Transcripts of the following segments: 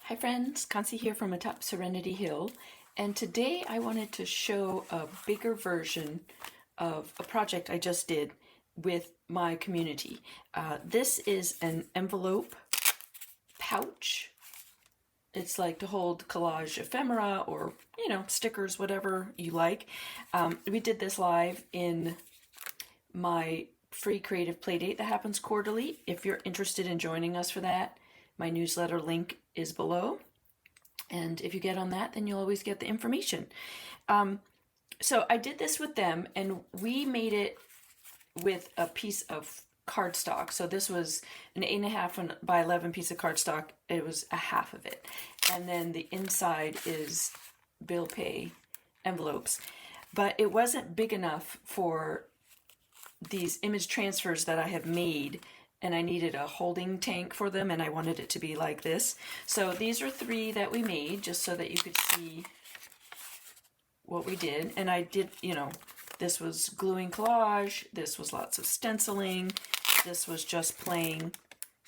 Hi friends, Kansi here from atop Serenity Hill, and today I wanted to show a bigger version of a project I just did with my community. This is an envelope pouch. It's like to hold collage ephemera or, stickers, whatever you like. We did this live in my free creative playdate that happens quarterly. If you're interested in joining us for that, my newsletter link is below. And if you get on that, then you'll always get the information. So I did this with them, and we made it with a piece of cardstock. So this was an 8.5 by 11 piece of cardstock. It was a half of it. And then the inside is bill pay envelopes. But it wasn't big enough for these image transfers that I have made, and I needed a holding tank for them, and I wanted it to be like this. So these are 3 that we made, just so that you could see what we did. And I did, this was gluing collage, this was lots of stenciling, this was just playing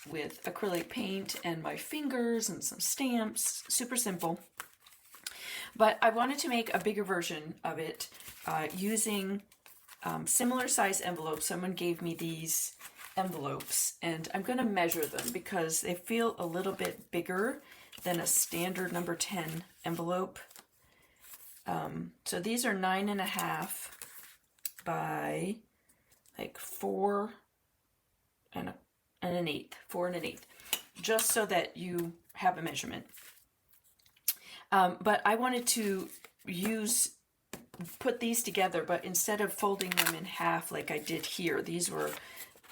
with acrylic paint and my fingers and some stamps, super simple. But I wanted to make a bigger version of it using similar size envelopes. Someone gave me these envelopes, and I'm going to measure them because they feel a little bit bigger than a standard number 10 envelope. So these are 9.5 by like 4 and an 1/8, 4 and an 1/8, just so that you have a measurement. But I wanted to put these together, but instead of folding them in half like I did here,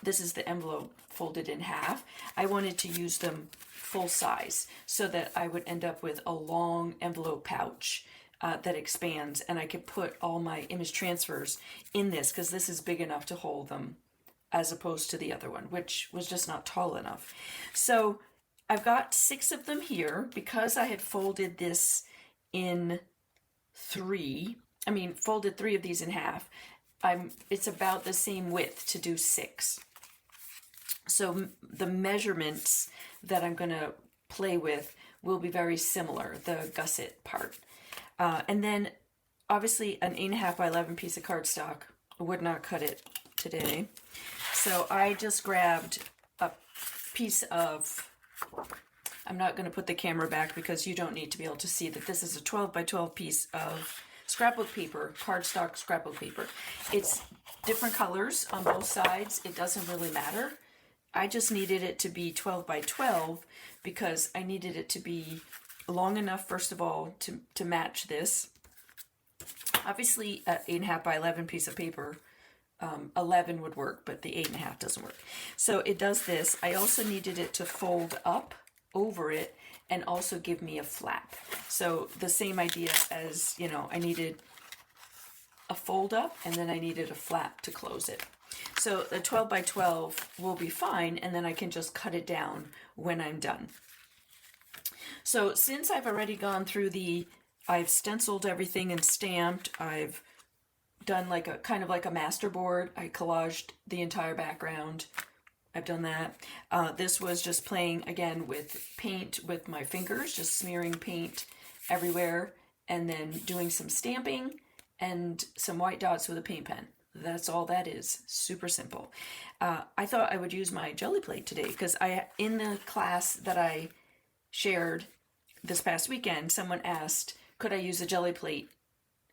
this is the envelope folded in half. I wanted to use them full size so that I would end up with a long envelope pouch that expands, and I could put all my image transfers in this because this is big enough to hold them as opposed to the other one, which was just not tall enough. So I've got 6 of them here because I had folded this in 3. Folded 3 of these in half. It's about the same width to do 6. So the measurements that I'm going to play with will be very similar, the gusset part. And then obviously an 8.5 by 11 piece of cardstock would not cut it today. So I just grabbed a piece of, I'm not going to put the camera back because you don't need to be able to see that this is a 12 by 12 piece of scrapbook paper, cardstock scrapbook paper. It's different colors on both sides. It doesn't really matter. I just needed it to be 12 by 12 because I needed it to be long enough, first of all, to match this. Obviously, an 8.5 by 11 piece of paper, 11 would work, but the 8.5 doesn't work. So it does this. I also needed it to fold up over it and also give me a flap. So the same idea as, I needed a fold up and then I needed a flap to close it. So the 12 by 12 will be fine, and then I can just cut it down when I'm done. So since I've already gone through I've stenciled everything and stamped, I've done like a kind of like a masterboard. I collaged the entire background. I've done that. This was just playing again with paint with my fingers, just smearing paint everywhere, and then doing some stamping and some white dots with a paint pen. That's all that is. Super simple. I thought I would use my jelly plate today because in the class that I shared this past weekend, someone asked, could I use a jelly plate?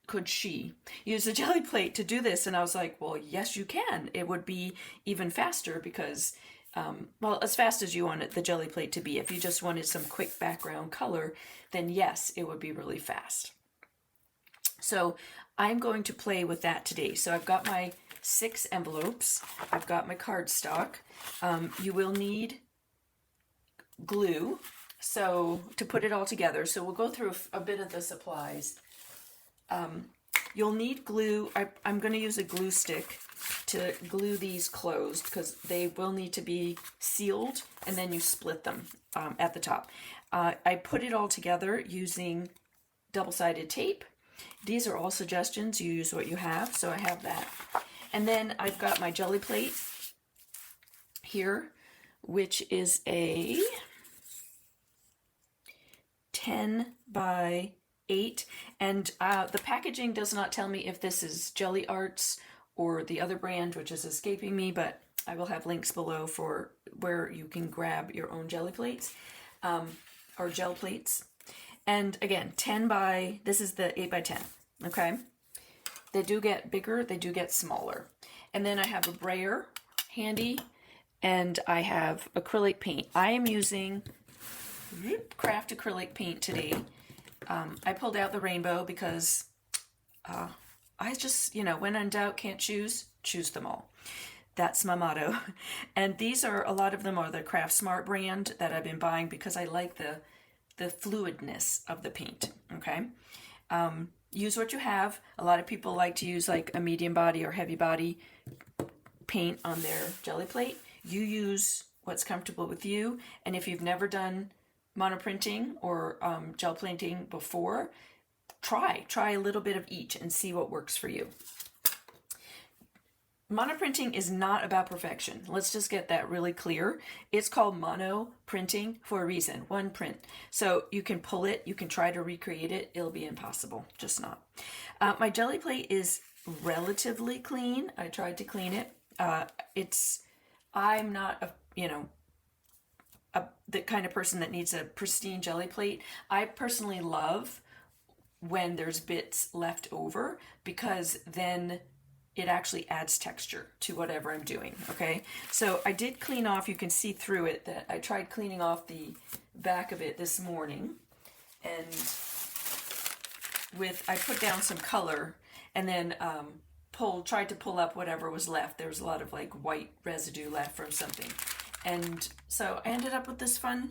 Could she use a jelly plate to do this? And I was like, well, yes, you can. It would be even faster because, as fast as you want the jelly plate to be. If you just wanted some quick background color, then yes, it would be really fast. So I'm going to play with that today. So I've got my 6 envelopes. I've got my cardstock. You will need glue to put it all together. So we'll go through a bit of the supplies. You'll need glue. I'm going to use a glue stick to glue these closed because they will need to be sealed, and then you split them at the top. I put it all together using double-sided tape. These are all suggestions. You use what you have, so I have that. And then I've got my jelly plate here, which is a 10 by 8, and the packaging does not tell me if this is Gelli Arts or the other brand, which is escaping me, but I will have links below for where you can grab your own jelly plates, or gel plates. And again, 10 by, this is the 8 by 10, okay? They do get bigger, they do get smaller. And then I have a brayer handy, and I have acrylic paint. I am using craft acrylic paint today. I pulled out the rainbow because I just, when in doubt, can't choose them all. That's my motto. And these are, a lot of them are the Craft Smart brand that I've been buying because I like the fluidness of the paint, okay? Use what you have. A lot of people like to use like a medium body or heavy body paint on their jelly plate. You use what's comfortable with you. And if you've never done monoprinting or gel painting before, try a little bit of each and see what works for you. Monoprinting is not about perfection. Let's just get that really clear. It's called mono printing for a reason. One print. So you can pull it, you can try to recreate it. It'll be impossible, just not. My jelly plate is relatively clean. I tried to clean it. I'm not the kind of person that needs a pristine jelly plate. I personally love when there's bits left over because then it actually adds texture to whatever I'm doing, okay? So I did clean off, you can see through it that I tried cleaning off the back of it this morning, and I put down some color and then tried to pull up whatever was left. There was a lot of like white residue left from something. And so I ended up with this fun,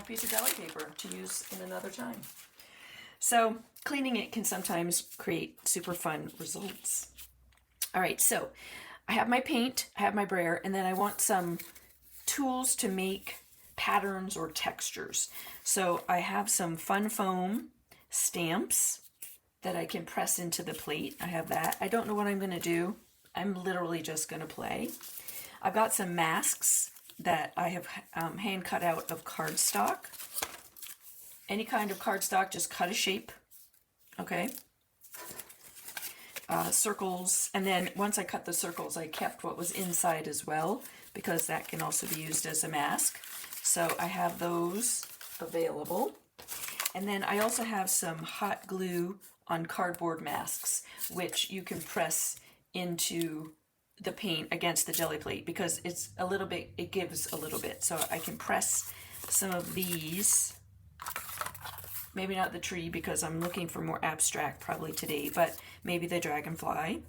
piece of deli paper to use in another time. So cleaning it can sometimes create super fun results. All right, so I have my paint, I have my brayer, and then I want some tools to make patterns or textures. So I have some fun foam stamps that I can press into the plate. I have that. I don't know what I'm going to do. I'm literally just going to play. I've got some masks that I have hand cut out of cardstock. Any kind of cardstock, just cut a shape, okay? Circles, and then once I cut the circles, I kept what was inside as well, because that can also be used as a mask. So I have those available. And then I also have some hot glue on cardboard masks, which you can press into the paint against the jelly plate because it's a little bit, it gives a little bit. So I can press some of these. Maybe not the tree because I'm looking for more abstract probably today, but maybe the dragonfly.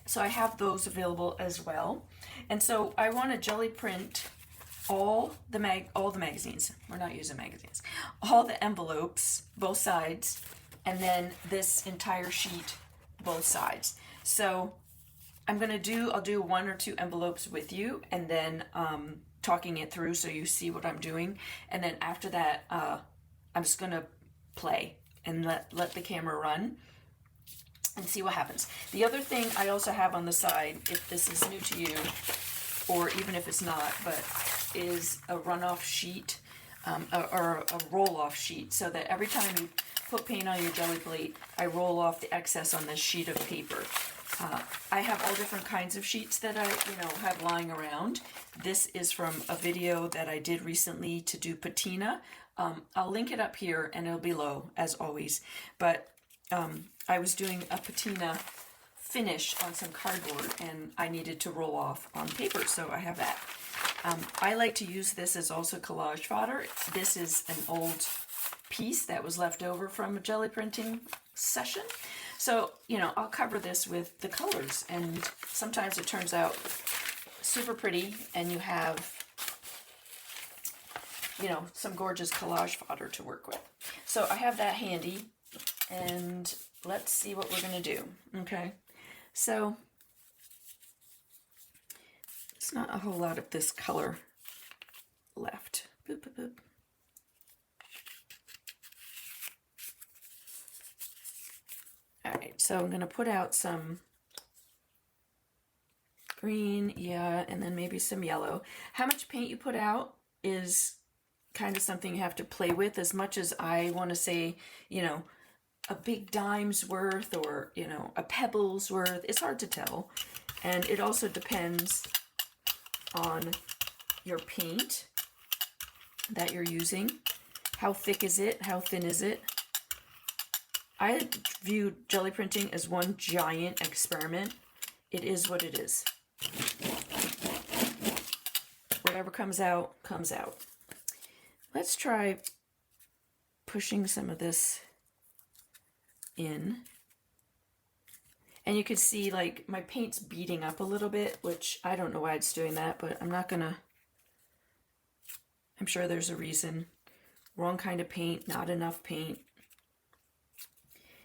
So I have those available as well. And so I want to jelly print all the magazines. We're not using magazines. All the envelopes, both sides, and then this entire sheet, both sides. So I'll do 1 or 2 envelopes with you, and then talking it through so you see what I'm doing. And then after that, I'm just gonna play and let the camera run and see what happens. The other thing I also have on the side, if this is new to you, or even if it's not, but is a runoff sheet, or a roll-off sheet, so that every time you put paint on your jelly plate, I roll off the excess on this sheet of paper. I have all different kinds of sheets that I, have lying around. This is from a video that I did recently to do patina. I'll link it up here and it'll be below as always. But I was doing a patina finish on some cardboard and I needed to roll off on paper, so I have that. I like to use this as also collage fodder. This is an old piece that was left over from a jelly printing session. So, I'll cover this with the colors, and sometimes it turns out super pretty, and you have, some gorgeous collage fodder to work with. So I have that handy, and let's see what we're going to do, okay? So, there's not a whole lot of this color left. Boop, boop, boop. Alright, so I'm going to put out some green, yeah, and then maybe some yellow. How much paint you put out is kind of something you have to play with. As much as I want to say, you know, a big dime's worth or, you know, a pebble's worth, it's hard to tell. And it also depends on your paint that you're using. How thick is it? How thin is it? I view jelly printing as one giant experiment. It is what it is. Whatever comes out, comes out. Let's try pushing some of this in. And you can see like my paint's beating up a little bit, which I don't know why it's doing that, but I'm not gonna, I'm sure there's a reason. Wrong kind of paint, not enough paint.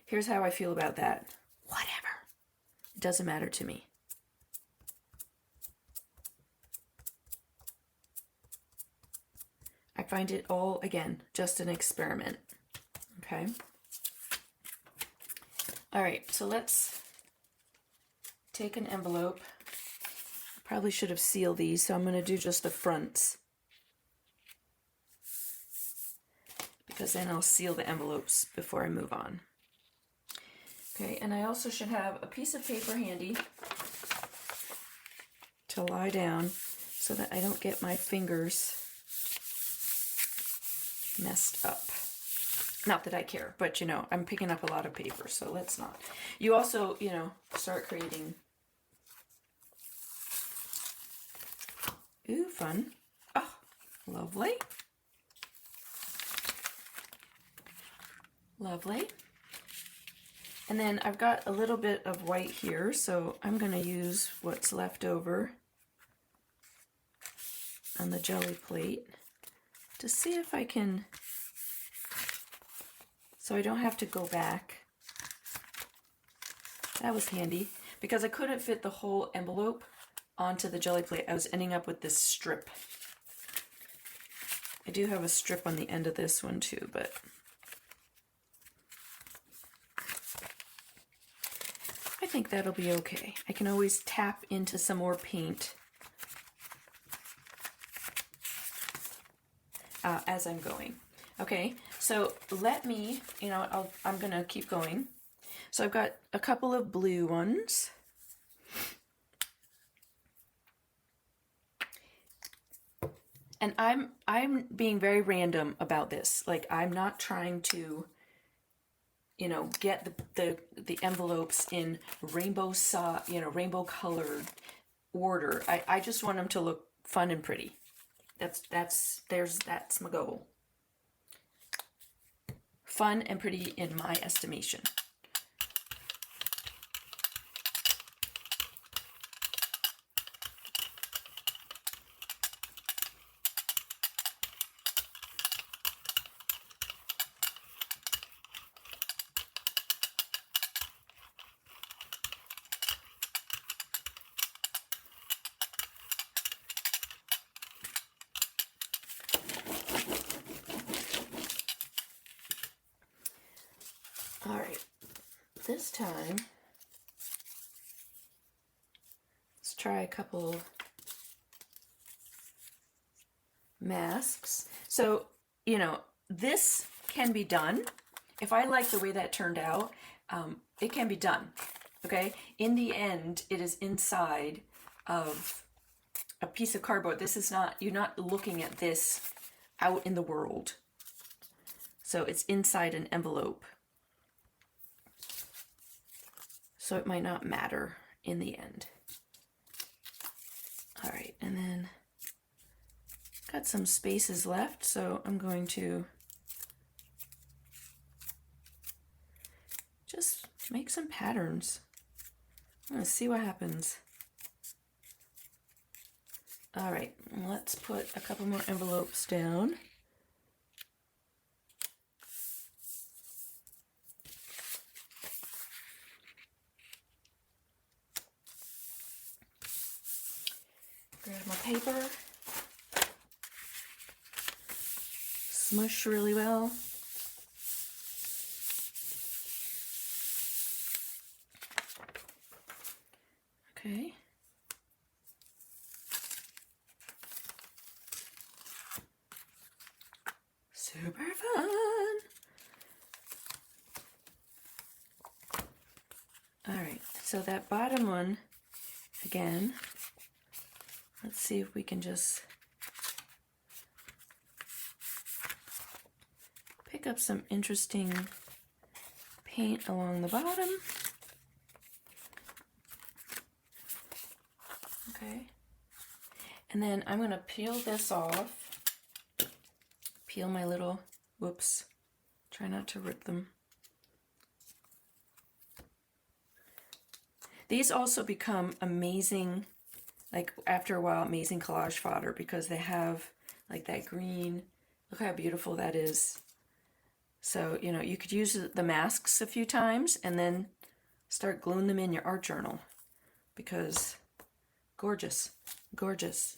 Here's how I feel about that. Whatever. It doesn't matter to me. I find it all, again, just an experiment. Okay. All right, so let's take an envelope. Probably should have sealed these, so I'm going to do just the fronts, because then I'll seal the envelopes before I move on. Okay, and I also should have a piece of paper handy to lie down so that I don't get my fingers messed up. Not that I care, but you know, I'm picking up a lot of paper, so let's not. You also, you know, start creating. Ooh, fun. Oh, lovely. Lovely. And then I've got a little bit of white here, so I'm going to use what's left over on the jelly plate to see if I can, so I don't have to go back. That was handy, because I couldn't fit the whole envelope onto the jelly plate. I was ending up with this strip. I do have a strip on the end of this one too, but I think that'll be okay. I can always tap into some more paint as I'm going. Okay, so let me, you know, I'm gonna keep going. So I've got a couple of blue ones. And I'm being very random about this. Like, I'm not trying to, you know, get the envelopes in rainbow colored order. I just want them to look fun and pretty. That's my goal. Fun and pretty in my estimation. All right, this time, let's try a couple masks. So, you know, this can be done. If I like the way that turned out, it can be done, okay? In the end, it is inside of a piece of cardboard. This is not, you're not looking at this out in the world. So it's inside an envelope. So it might not matter in the end. All right, and then got some spaces left, so I'm going to just make some patterns. I'm gonna see what happens. All right, let's put a couple more envelopes down. Grab my paper, smush really well. Okay. Super fun. All right, so that bottom one, again, let's see if we can just pick up some interesting paint along the bottom. Okay, and then I'm going to peel this off. Peel my little, whoops, try not to rip them. These also become amazing, like after a while, amazing collage fodder because they have like that green. Look how beautiful that is. So, you know, you could use the masks a few times and then start gluing them in your art journal because gorgeous, gorgeous.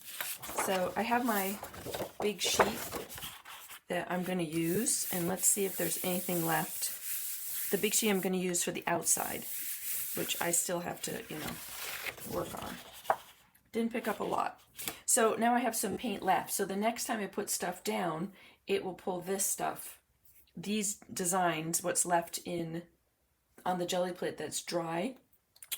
So I have my big sheet that I'm going to use, and let's see if there's anything left. The big sheet I'm going to use for the outside, which I still have to, you know, work on. Didn't pick up a lot. So now I have some paint left. So the next time I put stuff down, it will pull this stuff, these designs, what's left in on the jelly plate that's dry.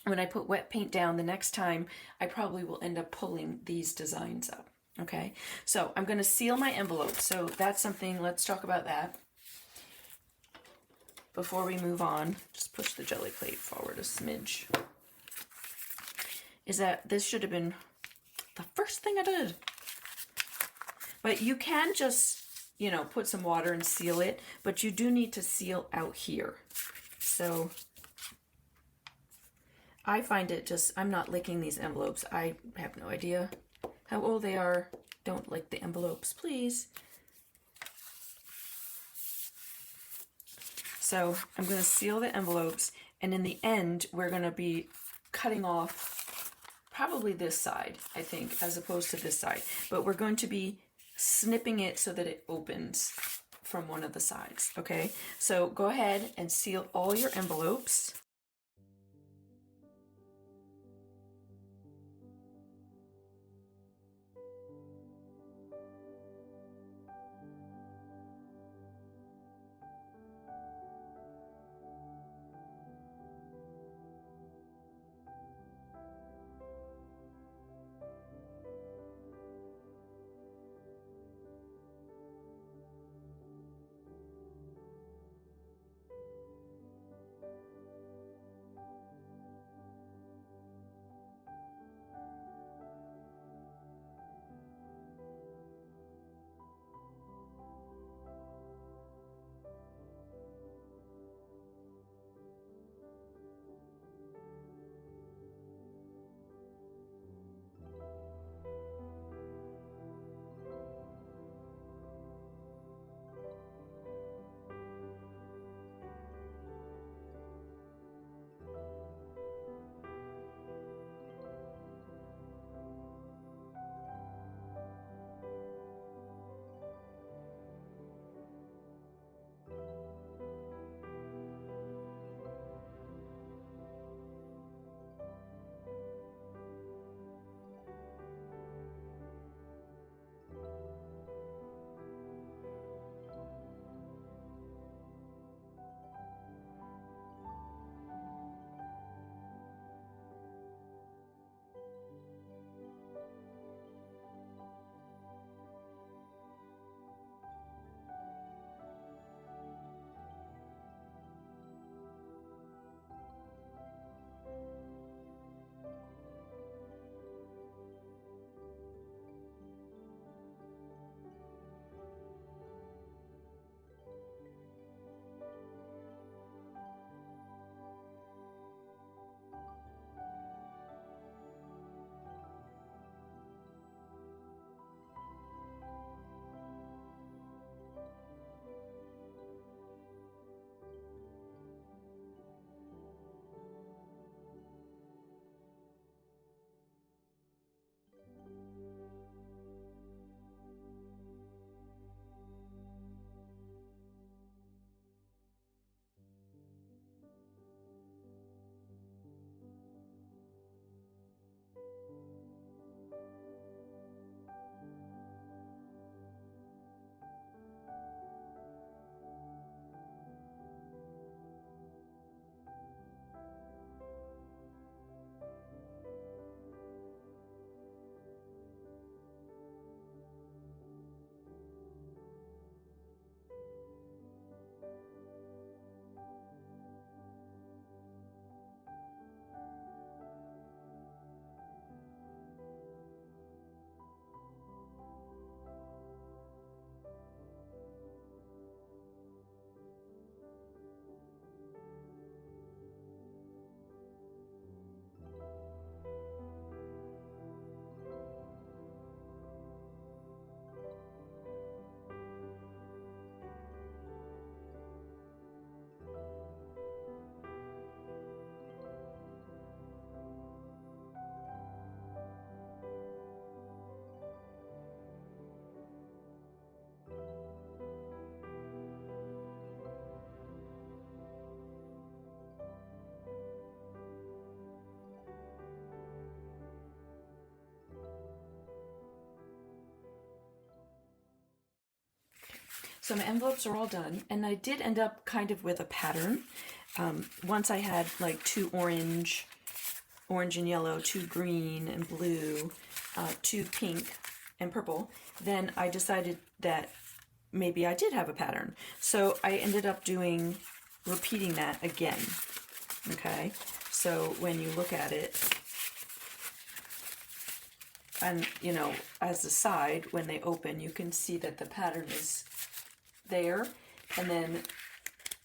When I put wet paint down the next time, I probably will end up pulling these designs up. Okay, so I'm going to seal my envelope. So that's something, let's talk about that before we move on. Just push the jelly plate forward a smidge. Is that this should have been the first thing I did. But you can just, you know, put some water and seal it, but you do need to seal out here. So I find it just, I'm not licking these envelopes. I have no idea how old they are. Don't lick the envelopes, please. So I'm going to seal the envelopes, and in the end, we're going to be cutting off probably this side, I think, as opposed to this side. But we're going to be snipping it so that it opens from one of the sides, okay? So go ahead and seal all your envelopes. So my envelopes are all done, and I did end up kind of with a pattern. Once I had like two orange and yellow, two green and blue, two pink and purple, then I decided that maybe I did have a pattern. So I ended up repeating that again. Okay, so when you look at it, and as the side, when they open, you can see that the pattern is there, and then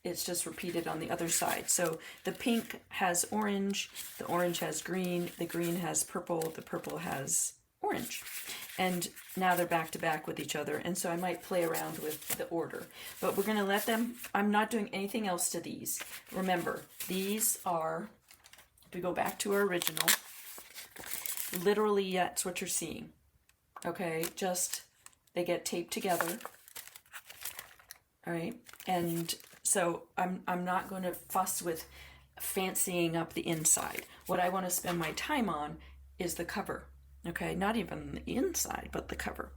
it's just repeated on the other side. So the pink has orange, the orange has green, the green has purple, the purple has orange. And now they're back to back with each other, and so I might play around with the order. But we're going to let them, I'm not doing anything else to these. Remember, these are, if we go back to our original, literally that's what you're seeing. Okay, just they get taped together. All right, and so I'm not going to fuss with fancying up the inside. What I want to spend my time on is the cover. Okay, not even the inside, but the cover.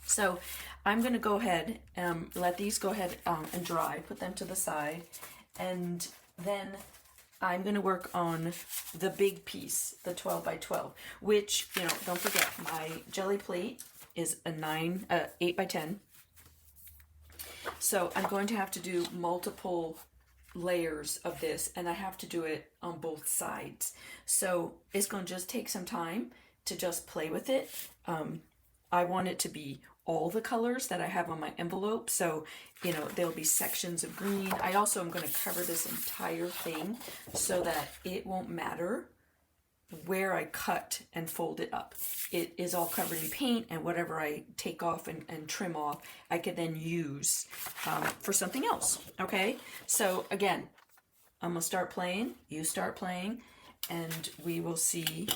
So I'm going to go ahead and let these go ahead and dry, put them to the side, and then I'm going to work on the big piece, the 12 by 12, which, don't forget, my jelly plate is a 8 by 10. So I'm going to have to do multiple layers of this, and I have to do it on both sides. So it's going to just take some time to just play with it. I want it to be all the colors that I have on my envelope. So, there'll be sections of green. I also am going to cover this entire thing so that it won't matter where I cut and fold it up. It is all covered in paint, and whatever I take off and trim off, I could then use for something else. Okay, so again, I'm gonna start playing, you start playing, and we will see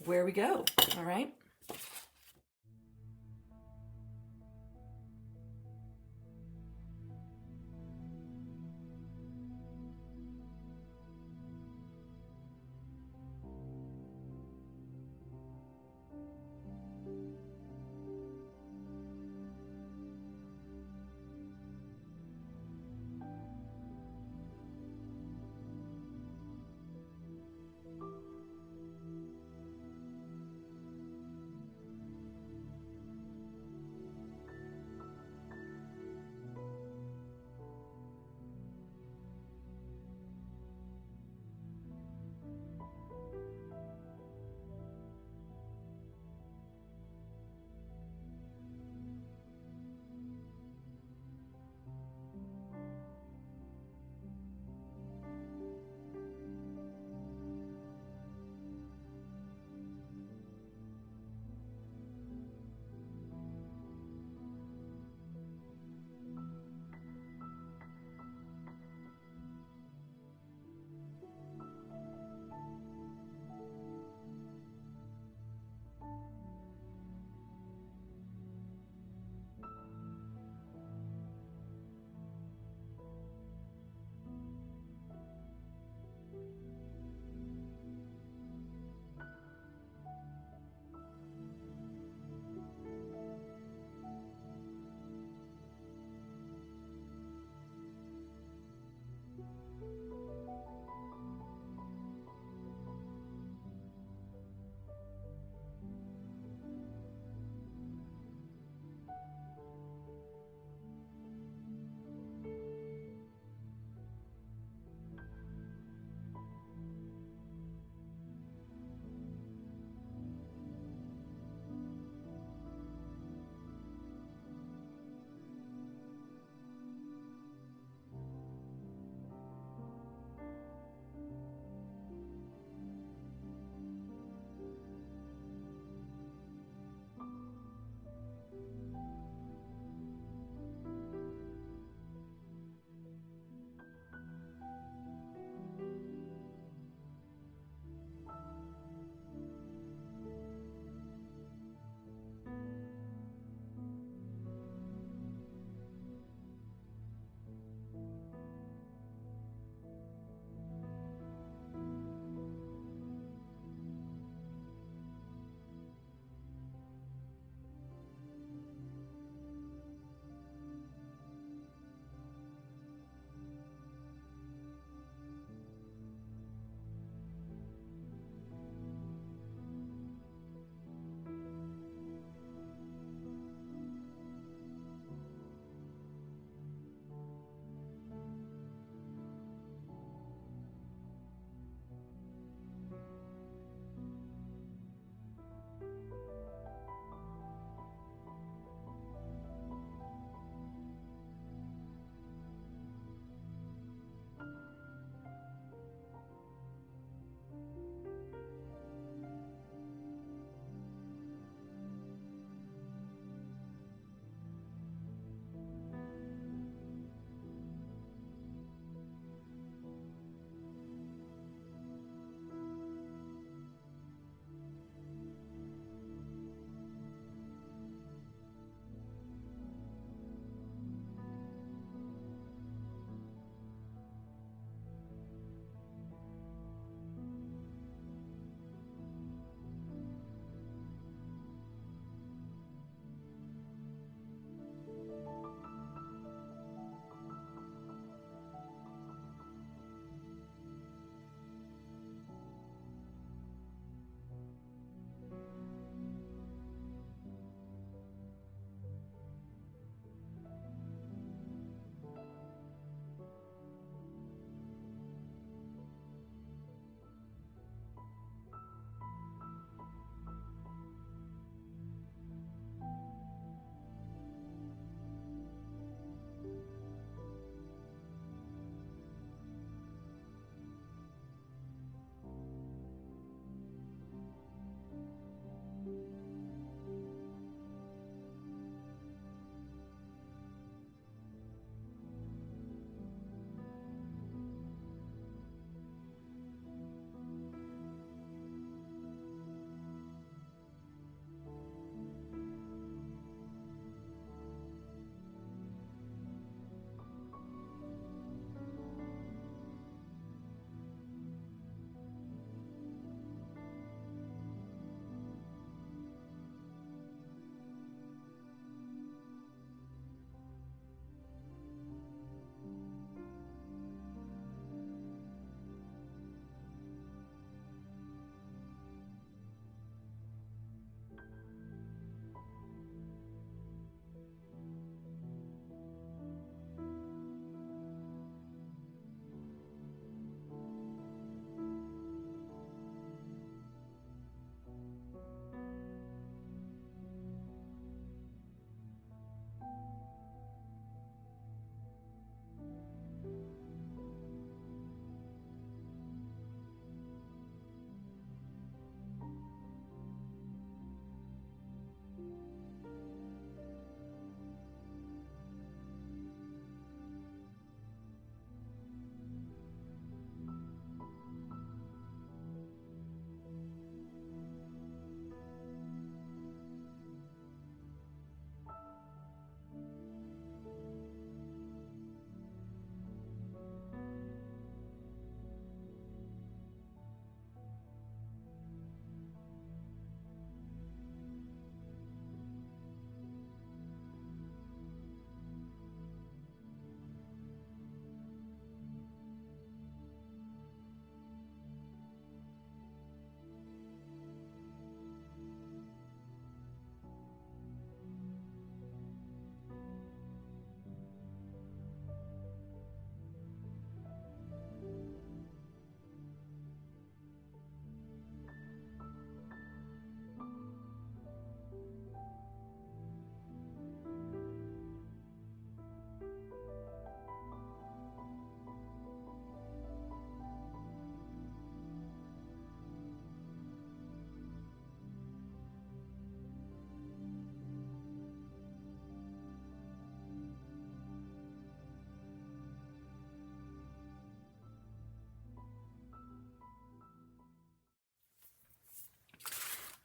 where we go. All right.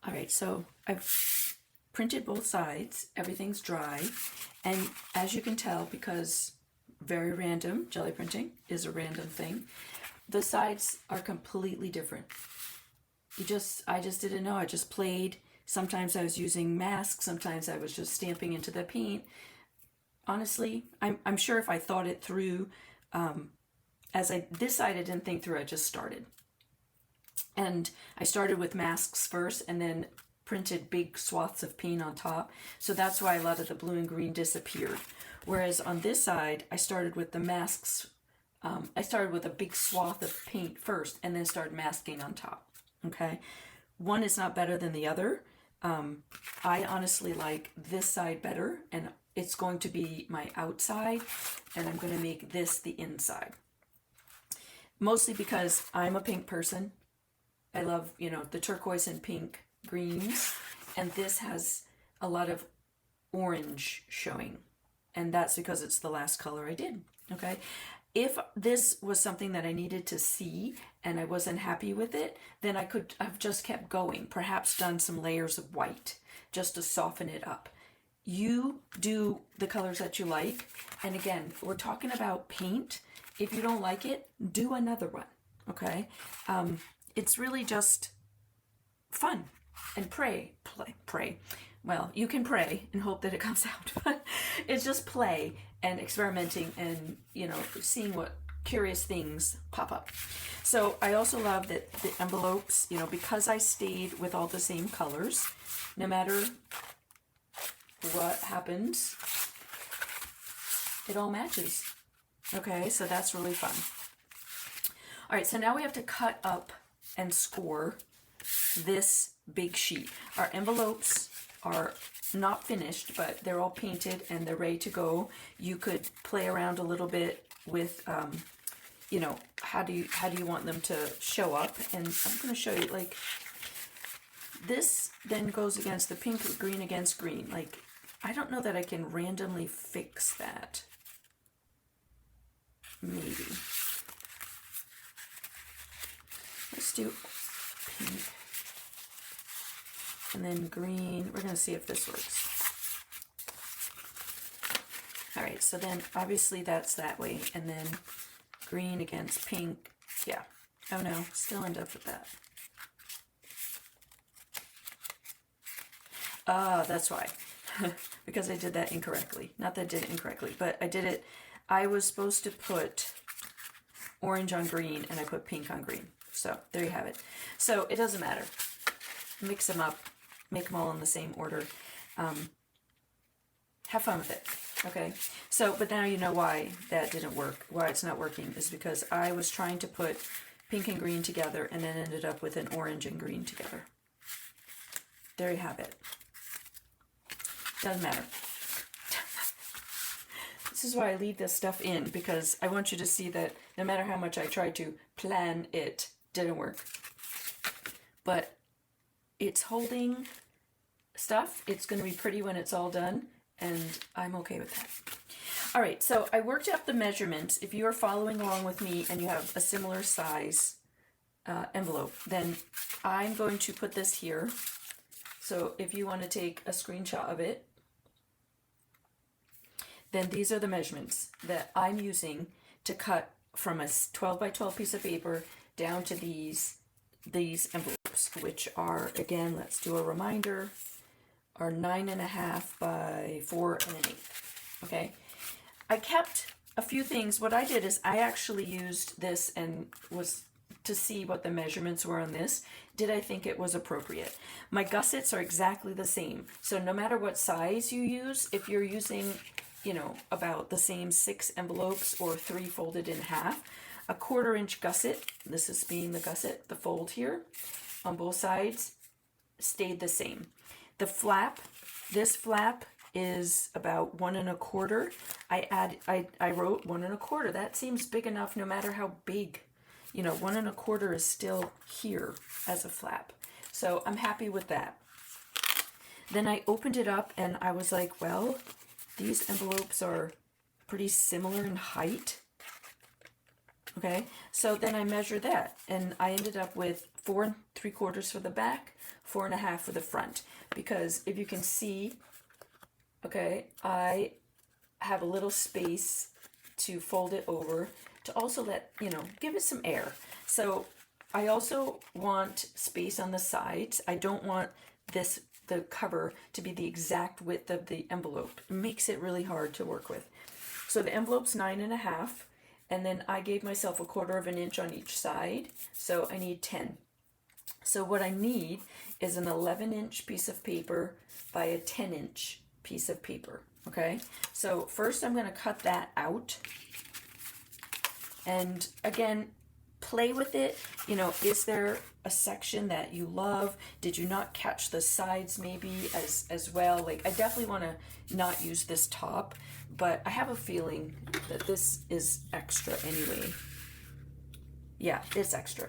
All right, so I've printed both sides, everything's dry, and as you can tell, because very random, jelly printing is a random thing, the sides are completely different. I just didn't know, I just played. Sometimes I was using masks, sometimes I was just stamping into the paint. Honestly, I'm sure if I thought it through, this side I didn't think through, I just started. And I started with masks first and then printed big swaths of paint on top. So that's why a lot of the blue and green disappeared. Whereas on this side, I started with the masks. I started with a big swath of paint first and then started masking on top. Okay. One is not better than the other. I honestly like this side better, and it's going to be my outside, and I'm going to make this the inside. Mostly because I'm a pink person. I love, the turquoise and pink greens, and this has a lot of orange showing, and that's because it's the last color I did. Okay. If this was something that I needed to see and I wasn't happy with it, then I could have just kept going, perhaps done some layers of white just to soften it up. You do the colors that you like, and again, we're talking about paint. If you don't like it, do another one, okay? It's really just fun, and pray. Well, you can pray and hope that it comes out, but it's just play and experimenting and, seeing what curious things pop up. So I also love that the envelopes, because I stayed with all the same colors, no matter what happens, it all matches. Okay, so that's really fun. All right, so now we have to cut up and score this big sheet. Our envelopes are not finished, but they're all painted and they're ready to go. You could play around a little bit with, how do you want them to show up? And I'm going to show you, like, this then goes against the pink, green against green. Like, I don't know that I can randomly fix that. Maybe. Let's do pink. And then green. We're going to see if this works. All right, so then obviously that's that way. And then green against pink. Yeah. Oh no, still end up with that. That's why. Because I did that incorrectly. Not that I did it incorrectly, but I did it. I was supposed to put orange on green, and I put pink on green. So there you have it. So it doesn't matter. Mix them up. Make them all in the same order. Have fun with it. Okay. So, but now you know why that didn't work. Why it's not working is because I was trying to put pink and green together and then ended up with an orange and green together. There you have it. Doesn't matter. This is why I leave this stuff in, because I want you to see that no matter how much I tried to plan it, didn't work. But it's holding stuff. It's going to be pretty when it's all done, and I'm okay with that. All right, so I worked up the measurements. If you are following along with me and you have a similar size envelope, then I'm going to put this here. So if you want to take a screenshot of it, then these are the measurements that I'm using to cut from a 12 by 12 piece of paper down to these envelopes, which are, again, let's do a reminder, are 9.5 by 4 1/8. Okay. I kept a few things. What I did is I actually used this and was to see what the measurements were on this. Did I think it was appropriate? My gussets are exactly the same. So no matter what size you use, if you're using, about the same 6 envelopes or 3 folded in half, a 1/4 inch gusset, this is being the gusset, the fold here on both sides, stayed the same. The flap, this flap is about 1 1/4. I wrote 1 1/4. That seems big enough no matter how big. 1 1/4 is still here as a flap. So I'm happy with that. Then I opened it up and I was like, well, these envelopes are pretty similar in height. Okay, so then I measured that and I ended up with 4 3/4 for the back, 4.5 for the front. Because if you can see, okay, I have a little space to fold it over to also let, you know, give it some air. So I also want space on the sides. I don't want the cover to be the exact width of the envelope. It makes it really hard to work with. So the envelope's 9.5, and then I gave myself 1/4 of an inch on each side, so I need 10. So what I need is an 11-inch piece of paper by a 10-inch piece of paper, okay? So first I'm gonna cut that out, and again, play with it. You know, is there a section that you love? Did you not catch the sides maybe as well? Like, I definitely want to not use this top, but I have a feeling that this is extra anyway. Yeah, it's extra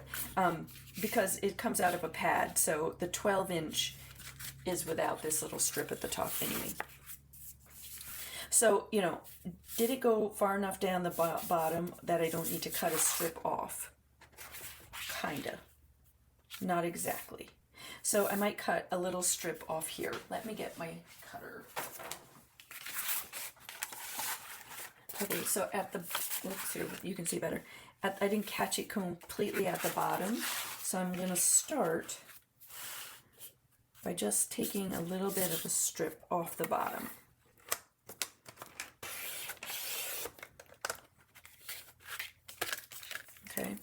because it comes out of a pad, so the 12-inch is without this little strip at the top anyway. So, you know, did it go far enough down the bottom that I don't need to cut a strip off? Kinda. Not exactly. So I might cut a little strip off here. Let me get my cutter. Okay, so at the, let's see, you can see better. I didn't catch it completely at the bottom, so I'm going to start by just taking a little bit of a strip off the bottom. Okay,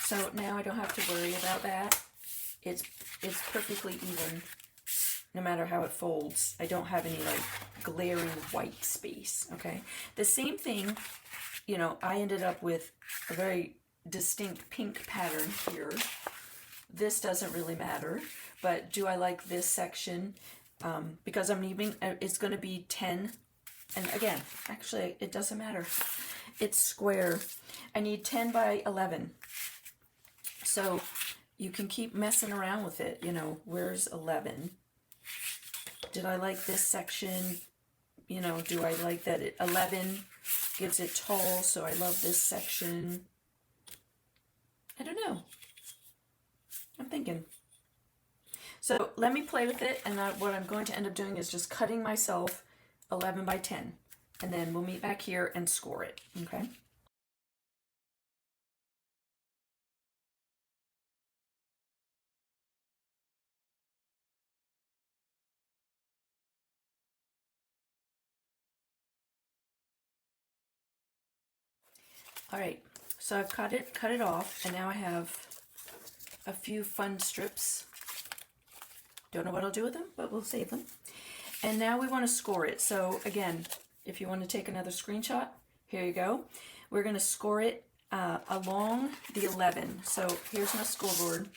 so now I don't have to worry about that. It's perfectly even, no matter how it folds. I don't have any like glaring white space, okay? The same thing, you know, I ended up with a very distinct pink pattern here. This doesn't really matter, but do I like this section? Because I'm leaving, it's going to be 10, and again, actually, it doesn't matter. It's square. I need 10 by 11. So you can keep messing around with it, you know, where's 11? Did I like this section? You know, do I like that 11 gives it tall, so I love this section? I don't know. I'm thinking. So let me play with it, and what I'm going to end up doing is just cutting myself 11 by 10, and then we'll meet back here and score it, okay? All right, so I've cut it off, and now I have a few fun strips. Don't know what I'll do with them, but we'll save them. And now we want to score it. So again, if you want to take another screenshot, here you go. We're going to score it along the 11. So here's my scoreboard.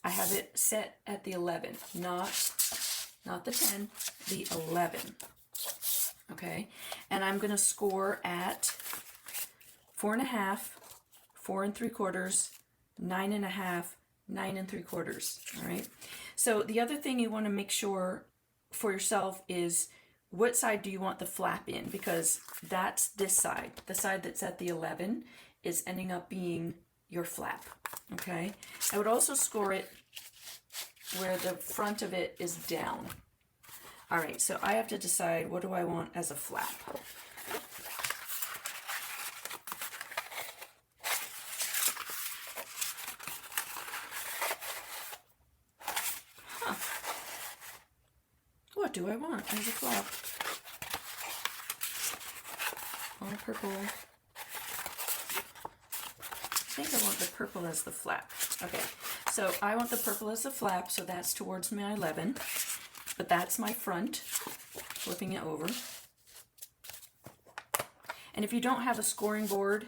I have it set at the 11, not the 10, the 11. Okay, and I'm going to score at 4.5, 4 3/4, 9.5, 9 3/4. All right. So the other thing you want to make sure for yourself is what side do you want the flap in, because that's this side. The side that's at the 11 is ending up being your flap. Okay. I would also score it where the front of it is down. All right. So I have to decide, what do I want as a flap? What do I want as a flap? All purple. I think I want the purple as the flap. Okay, so I want the purple as the flap, so that's towards my 11. But that's my front, flipping it over. And if you don't have a scoring board,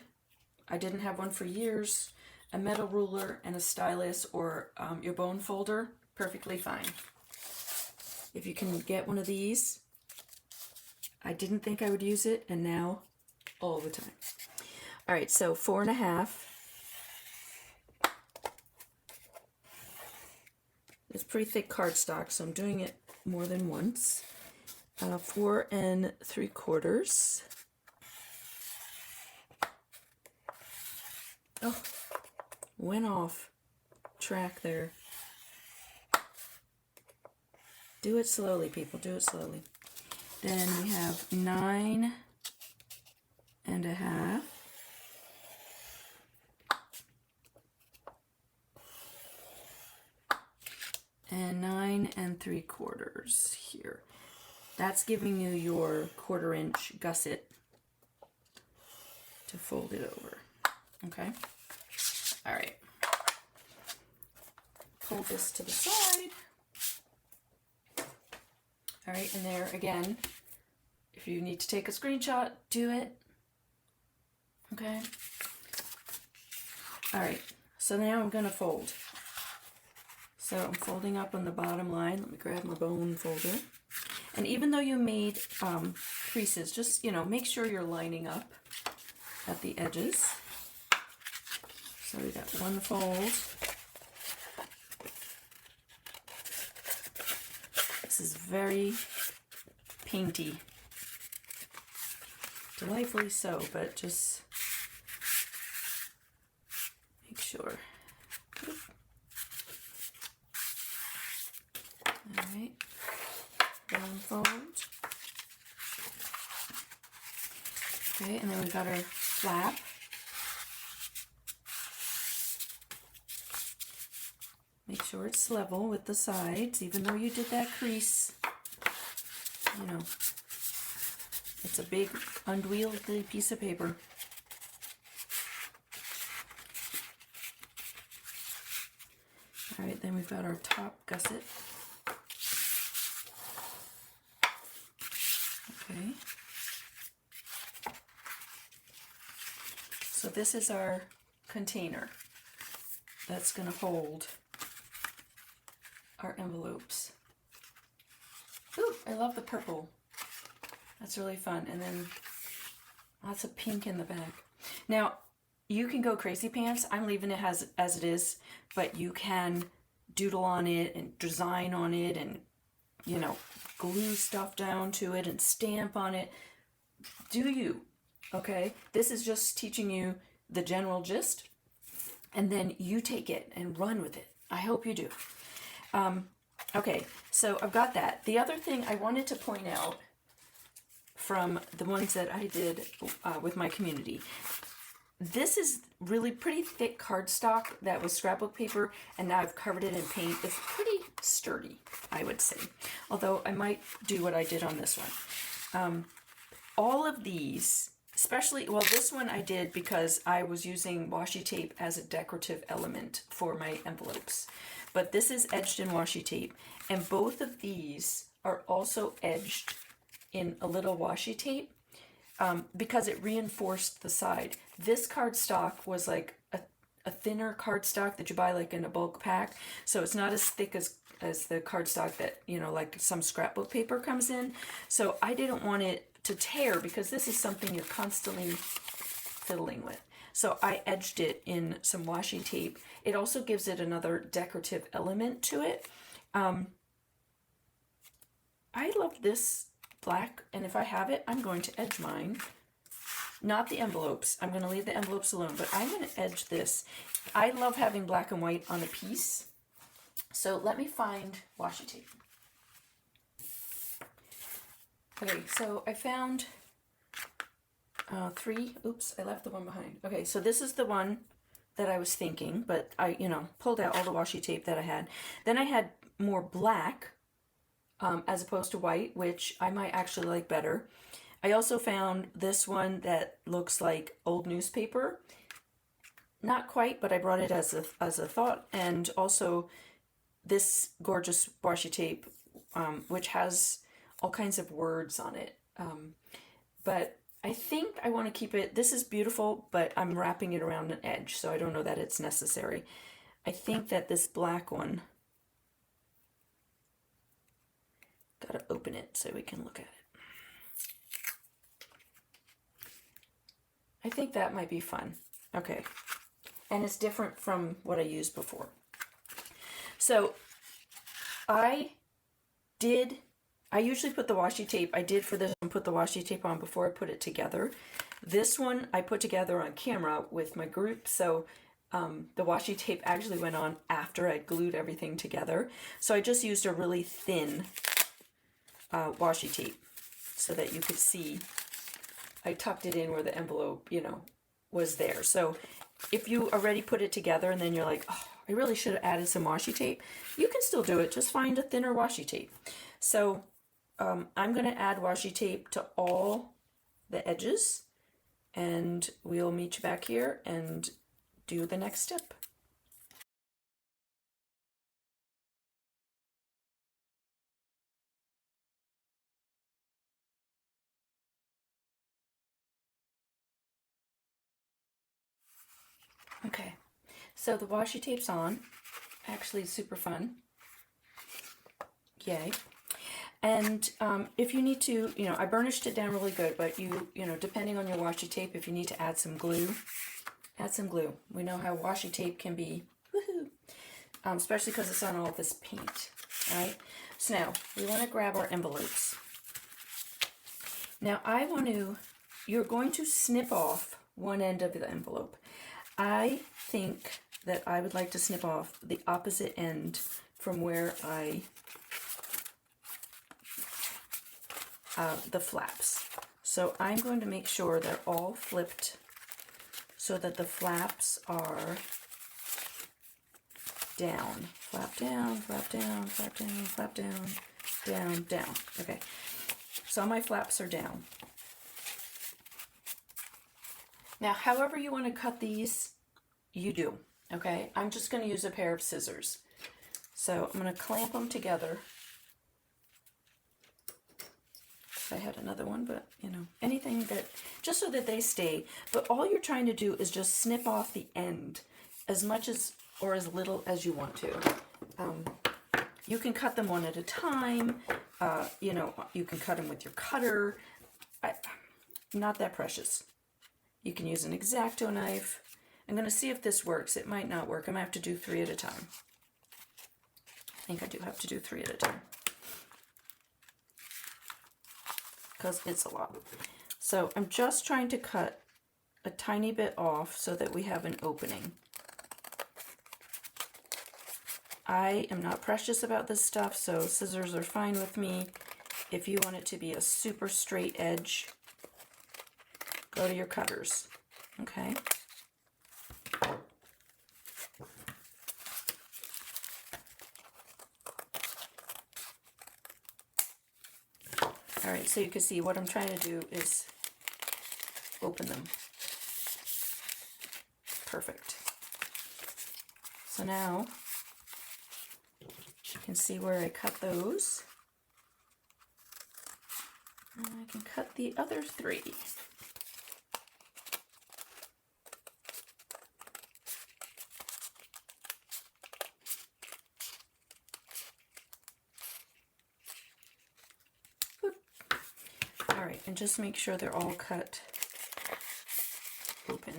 I didn't have one for years, a metal ruler and a stylus, or your bone folder, perfectly fine. If you can get one of these, I didn't think I would use it, and now all the time. All right, so 4.5. It's pretty thick cardstock, so I'm doing it more than once. 4 3/4. Oh, went off. track there. Do it slowly, people, do it slowly. Then we have 9 1/2. And 9 3/4 here. That's giving you your 1/4 inch gusset to fold it over. Okay? All right. Pull this to the side. All right, and there again, if you need to take a screenshot, do it. Okay? All right, so now I'm gonna fold. So I'm folding up on the bottom line. Let me grab my bone folder. And even though you made creases, just, you know, make sure you're lining up at the edges. So we got one fold. This is very painty. Delightfully so, but just make sure. All right, one fold. Okay, and then we've got our flap. Make sure it's level with the sides, even though you did that crease. You know, it's a big unwieldy piece of paper. All right, then we've got our top gusset. Okay. So this is our container that's going to hold our envelopes. Ooh, I love the purple. That's really fun. And then lots of pink in the back. Now, you can go crazy pants. I'm leaving it as it is, but you can doodle on it and design on it and, you know, glue stuff down to it and stamp on it. Do you, okay? This is just teaching you the general gist, and then you take it and run with it. I hope you do. Okay, so I've got that. The other thing I wanted to point out from the ones that I did with my community, this is really pretty thick cardstock that was scrapbook paper, and now I've covered it in paint. It's pretty sturdy, I would say, although I might do what I did on this one. All of these, especially, well, this one I did because I was using washi tape as a decorative element for my envelopes. But this is edged in washi tape, and both of these are also edged in a little washi tape because it reinforced the side. This cardstock was like a thinner cardstock that you buy like in a bulk pack, so it's not as thick as the cardstock that, you know, like some scrapbook paper comes in. So I didn't want it to tear because this is something you're constantly fiddling with. So I edged it in some washi tape. It also gives it another decorative element to it. I love this black, and if I have it, I'm going to edge mine. Not the envelopes. I'm going to leave the envelopes alone, but I'm going to edge this. I love having black and white on a piece. So let me find washi tape. Okay, so I found 3. Oops, I left the one behind. Okay, so this is the one that I was thinking, but I, you know, pulled out all the washi tape that I had. Then I had more black as opposed to white, which I might actually like better. I also found this one that looks like old newspaper. Not quite, but I brought it as a thought. And also this gorgeous washi tape, which has all kinds of words on it. But I think I want to keep it, this is beautiful, but I'm wrapping it around an edge, so I don't know that it's necessary. I think that this black one, gotta open it so we can look at it. I think that might be fun. Okay, and it's different from what I used before. So I usually put the washi tape, I did for this one put the washi tape on before I put it together. This one I put together on camera with my group, so the washi tape actually went on after I glued everything together. So I just used a really thin washi tape so that you could see. I tucked it in where the envelope, you know, was there. So if you already put it together and then you're like, oh, I really should have added some washi tape, you can still do it. Just find a thinner washi tape. So I'm going to add washi tape to all the edges, and we'll meet you back here and do the next step. Okay, so the washi tape's on. Actually, super fun. Yay. And if you need to, you know, I burnished it down really good, but you know, depending on your washi tape, if you need to add some glue, add some glue. We know how washi tape can be, woohoo, especially because it's on all this paint, all right? So now, we want to grab our envelopes. Now, you're going to snip off one end of the envelope. I think that I would like to snip off the opposite end from where the flaps. So I'm going to make sure they're all flipped so that the flaps are down. Flap down, flap down, flap down, flap down, down, down. Okay, so my flaps are down. Now, however you want to cut these, you do, okay? I'm just going to use a pair of scissors. So I'm going to clamp them together. I had another one, but you know, anything that, just so that they stay. But all you're trying to do is just snip off the end as much as, or as little as you want to. You can cut them one at a time. You know, you can cut them with your cutter. Not that precious. You can use an X-Acto knife. I'm going to see if this works. It might not work. I might have to do 3 at a time. I think I do have to do 3 at a time, because it's a lot. So I'm just trying to cut a tiny bit off so that we have an opening. I am not precious about this stuff, so scissors are fine with me. If you want it to be a super straight edge, go to your cutters, okay? All right, so you can see what I'm trying to do is open them. Perfect. So now you can see where I cut those. And I can cut the other 3. All right, and just make sure they're all cut open.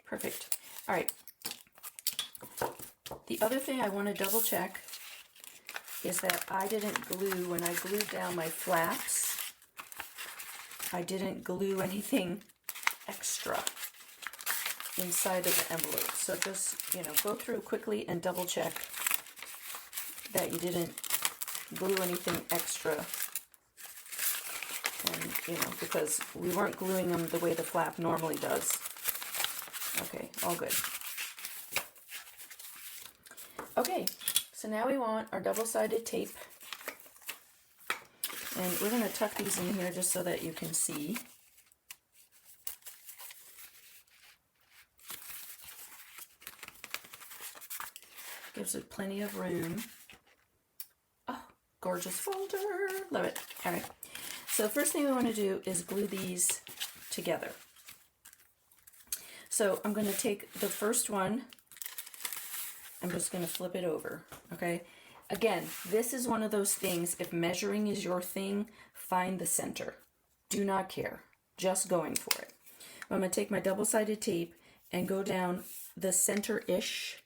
Perfect. All right. The other thing I want to double check is that I didn't glue, when I glued down my flaps, I didn't glue anything extra inside of the envelope. So just, you know, go through quickly and double check that you didn't glue anything extra. And, you know, because we weren't gluing them the way the flap normally does. Okay, all good. Okay, so now we want our double-sided tape. And we're going to tuck these in here just so that you can see. Gives it plenty of room. Oh, gorgeous folder. Love it. All right. So the first thing we want to do is glue these together. So I'm going to take the first one. I'm just going to flip it over, okay? Again, this is one of those things, if measuring is your thing, find the center. Do not care. Just going for it. I'm going to take my double-sided tape and go down the center-ish.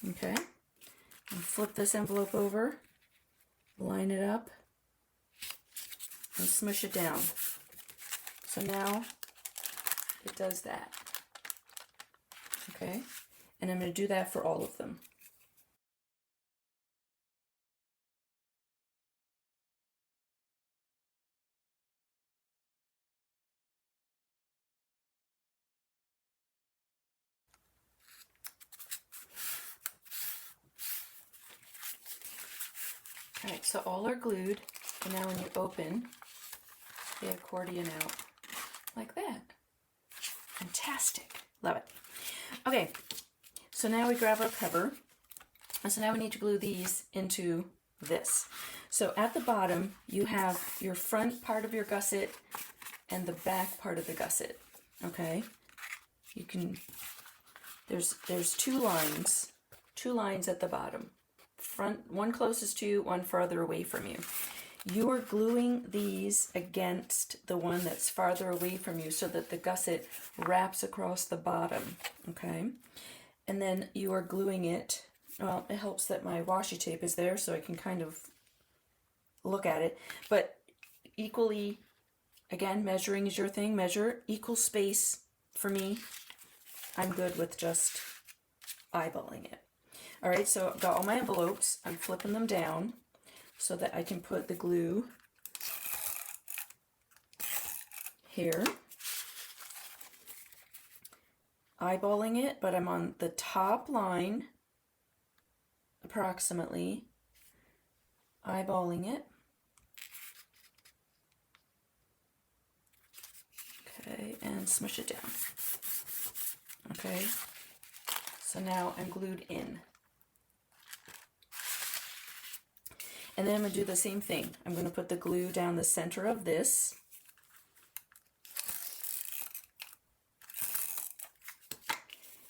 Okay? And flip this envelope over, line it up, and smush it down. So now it does that. Okay, and I'm going to do that for all of them. All right, so all are glued, and now when you open the accordion out like that. Fantastic. Love it. Okay, so now we grab our cover, and so now we need to glue these into this. So at the bottom, you have your front part of your gusset and the back part of the gusset, okay? You can, there's two lines at the bottom. Front, one closest to you, one farther away from you. You are gluing these against the one that's farther away from you so that the gusset wraps across the bottom, okay? And then you are gluing it, well, it helps that my washi tape is there so I can kind of look at it, but equally, again, measuring is your thing, measure, equal space for me. I'm good with just eyeballing it. All right, so I've got all my envelopes. I'm flipping them down so that I can put the glue here. Eyeballing it, but I'm on the top line, approximately. Eyeballing it. Okay, and smush it down. Okay, so now I'm glued in. And then I'm going to do the same thing. I'm going to put the glue down the center of this.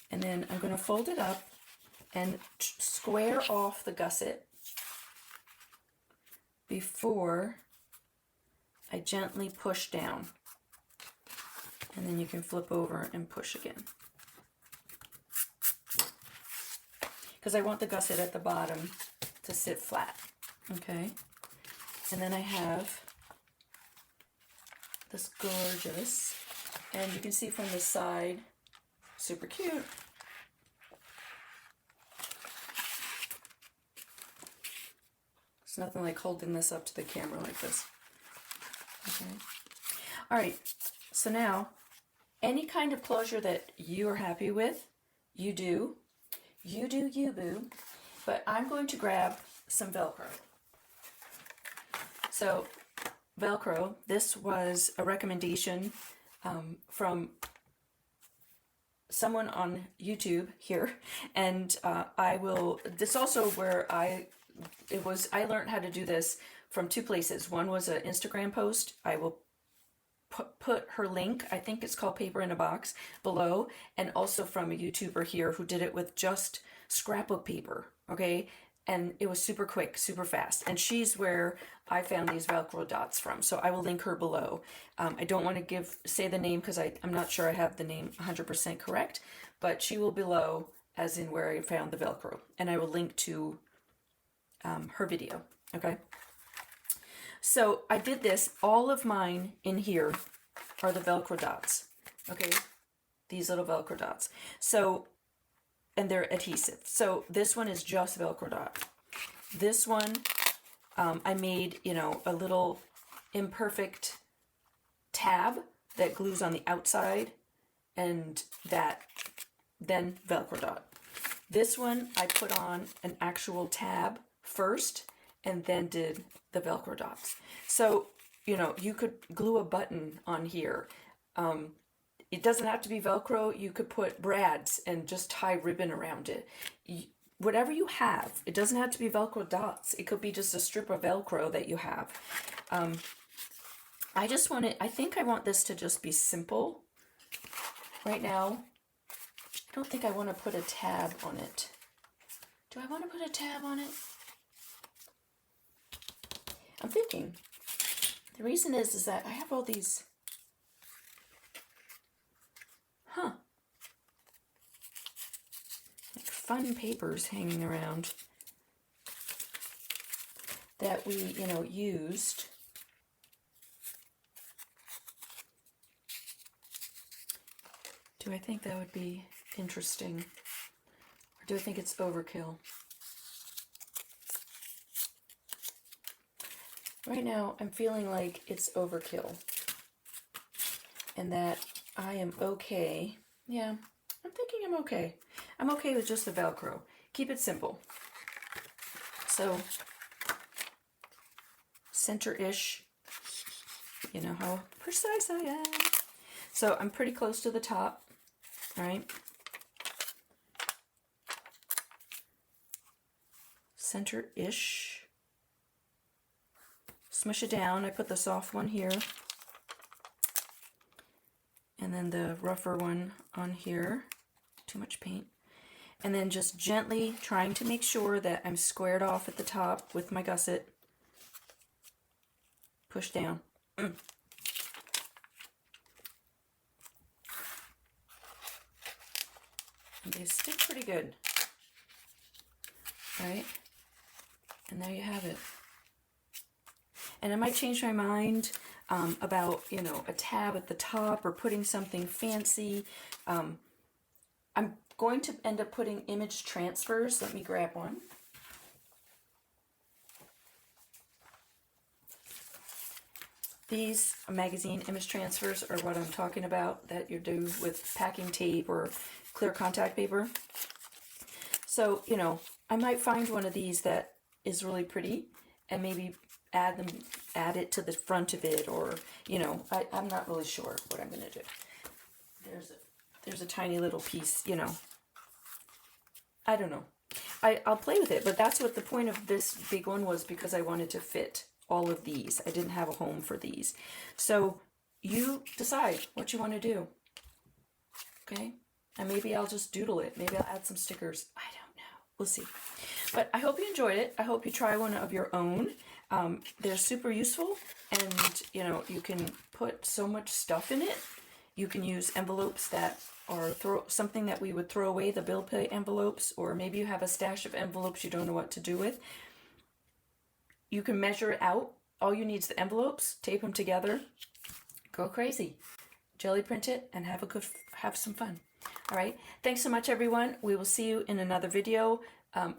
And then I'm going to fold it up and square off the gusset before I gently push down. And then you can flip over and push again. Because I want the gusset at the bottom to sit flat. Okay, and then I have this gorgeous, and you can see from the side, super cute. It's nothing like holding this up to the camera like this. Okay. All right, so now, any kind of closure that you are happy with, you do. You do you, boo. But I'm going to grab some Velcro. So Velcro, this was a recommendation from someone on YouTube here, and this also where I learned how to do this from two places. One was an Instagram post. I will put her link, I think it's called Paper in a Box, below, and also from a YouTuber here who did it with just scrapbook paper, okay? And it was super quick, super fast. And she's where I found these Velcro dots from. So I will link her below. I don't want to say the name because I'm not sure I have the name 100% correct, but she will below as in where I found the Velcro. And I will link to her video, okay? So I did this, all of mine in here are the Velcro dots, okay? These little Velcro dots. So, and they're adhesive. So this one is just Velcro dot. This one, I made, a little imperfect tab that glues on the outside and that then Velcro dot. This one, I put on an actual tab first and then did the Velcro dots. So, you could glue a button on here. It doesn't have to be Velcro. You could put brads and just tie ribbon around it. Whatever you have. It doesn't have to be Velcro dots. It could be just a strip of Velcro that you have. I think I want this to just be simple. Right now, I don't think I want to put a tab on it. Do I want to put a tab on it? I'm thinking. The reason is that I have all these, like fun papers hanging around that we, used Do I think that would be interesting? Or do I think it's overkill? Right now, I'm feeling like it's overkill. And that I am okay. Yeah, I'm thinking I'm okay. I'm okay with just the Velcro. Keep it simple. So, center-ish. You know how precise I am. So I'm pretty close to the top, all right? Center-ish. Smush it down. I put the soft one here. And then the rougher one on here. Too much paint. And then just gently trying to make sure that I'm squared off at the top with my gusset. Push down. And they stick pretty good. All right? And there you have it. And I might change my mind about, you know, a tab at the top or putting something fancy. I'm going to end up putting image transfers. Let me grab one. These magazine image transfers are what I'm talking about, that you do with packing tape or clear contact paper. So, you know, I might find one of these that is really pretty and maybe add it to the front of it, or, you know, I'm not really sure what I'm going to do. There's a tiny little piece, you know. I don't know. I'll play with it, but that's what the point of this big one was, because I wanted to fit all of these. I didn't have a home for these. So you decide what you want to do. Okay? And maybe I'll just doodle it. Maybe I'll add some stickers. I don't know. We'll see. But I hope you enjoyed it. I hope you try one of your own. They're super useful, and you know, you can put so much stuff in it. You can use envelopes that are something that we would throw away, the bill pay envelopes, or maybe you have a stash of envelopes you don't know what to do with. You can measure it out. All you need is the envelopes, tape them together, go crazy, jelly print it, and have some fun. All right. Thanks so much, everyone. We will see you in another video.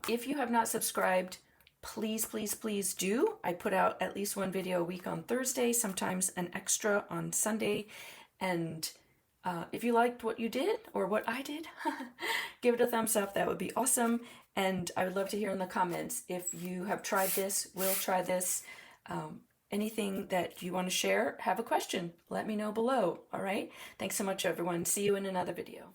If you have not subscribed, please, please, please do. I put out at least one video a week on Thursday, sometimes an extra on Sunday. And if you liked what you did or what I did, give it a thumbs up. That would be awesome. And I would love to hear in the comments if you have tried this, will try this, anything that you want to share, have a question, let me know below. All right. Thanks so much, everyone. See you in another video.